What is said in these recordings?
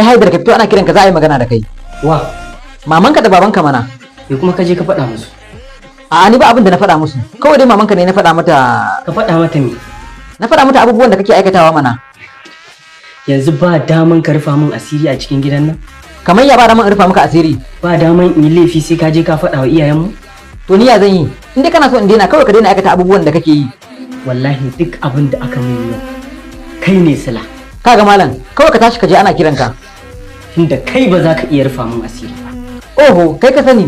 Kai Haidar ka fito ana kiranka za a yi magana da kai. Wa? Mamanka da babanka mana. Me kuma ka je ka faɗa musu? A'a ni ba abin da na faɗa musu. Kawai dai mamanka ne na faɗa mata. Ka faɗa mata me? Na faɗa mata abubuwan da kake aikatawa mana. Yanzu ba daman ka rufa min asiri a cikin gidan nan? Kamar ya ba daman in rufa maka asiri. Ba daman in yi laifi sai ka je ka faɗa wa iyayenmu? To ni ya zan yi? In dai kana so in daina kawai ka daina aikata abubuwan da kake yi. Wallahi duk abin da aka min yau kai ne sila. Kaga malam, kawai ka tashi ka je ana kiranka. Tunda kai ba za ka iya rufa min asiri ba. Oho, kai ka sani.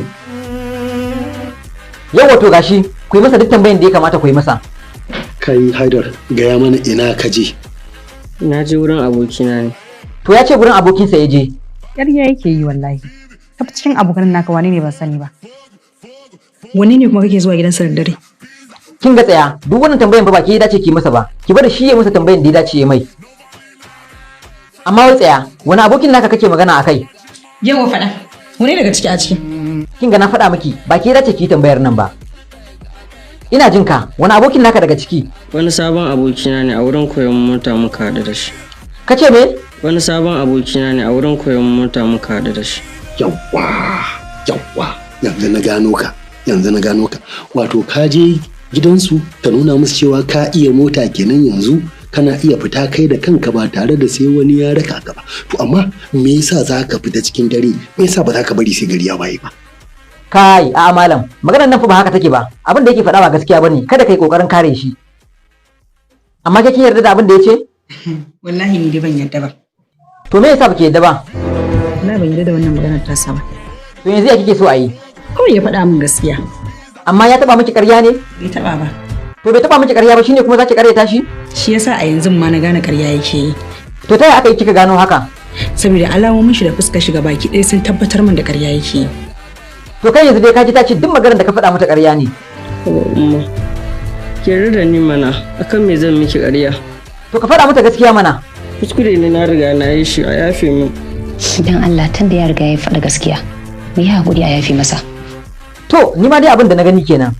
Yau wato gashi, ku yi masa duk tambayin da ya kamata ku yi masa. Kai Haidar, gaya mana ina ka je. Na je wurin abokina ne. To ya ce gurin abokinsa ya je. Ƙarya yake yi wallahi. Ta cikin abokan naka wani ne ban sani ba. Wani ne kuma kake zuwa gidansa da dare? Kin ga tsaya, duk wannan tambayan ba ki dace ki masa ba. Ki bari shi ya masa tambayan da ya dace ya mai. Amma wai tsaya, wani abokin naka kake magana akai? Yawa faɗa. Wani daga ciki a ciki. Kin ga na faɗa miki, ba ki dace ki tambayar nan ba. Ina jin ka, wani abokin naka daga ciki? Wani sabon abokina ne a wurin koyon mota muka haɗu da shi. Ka ce me? Wani sabon abokina ne a wurin koyon mota muka haɗu da shi. Yawwa, yanzu na gano ka. Wato ka je gidansu ka nuna musu cewa ka iya mota kenan yanzu kana iya fita kai da kanka ba tare da sai wani ya raka ka ba. To amma me yasa za ka fita cikin dare? Me yasa ba za ka bari sai gari ya waye ba? Kai, a'a malam, maganar nan fa ba haka take ba. Abin da yake faɗa ba gaskiya bane. Kada kai kokarin kare shi. Amma ke kin yarda da abin da yace? Wallahi ni dai ban yarda ba. To me yasa baki yarda ba? Wallahi ban yarda da wannan maganar ta sa ba. To yanzu ya kike so a yi? Kawai ya faɗa min gaskiya. Amma ya taba miki ƙarya ne? Bai taɓa ba. To bai taba miki ƙarya ba shine kuma zaki ƙaryata shi? Shi yasa a yanzu ma na gane ƙarya yake yi. To ta yaya aka yi kika gano haka? Saboda alamomin shi da fuskar shi baki ɗaya sun tabbatar min da ƙarya yake yi. To kai yanzu dai ka ji ta ce duk maganar da ka faɗa mata ƙarya ne. Umma, ki yarda da ni mana, akan me zan miki ƙarya? To ka faɗa mata gaskiya mana. Kuskure ne na riga na yi shi, a yafe min. Dan Allah tun da ya riga ya faɗa gaskiya, mu yi haƙuri a yafe masa. To ni ma dai abin da na gani kenan.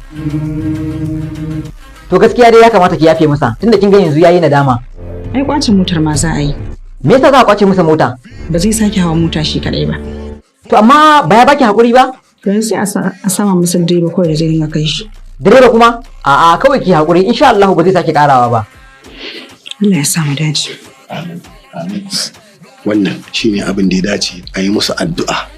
To gaskiya dai ya kamata ki yafe masa tunda kin ga yanzu yayi nadama. Ai kwacin motar ma za a yi. Me yasa za a kwace masa mota? Ba zai sake hawa mota shi kadai ba. To amma ba ya baki hakuri ba? Don sai a sama masa direba kawai da zai dinga kai shi. Direba kuma? A'a kawai ki hakuri insha Allah ba zai sake karawa ba. Allah ya sa mu dace. Wannan shine abin da ya dace a yi musu addu'a.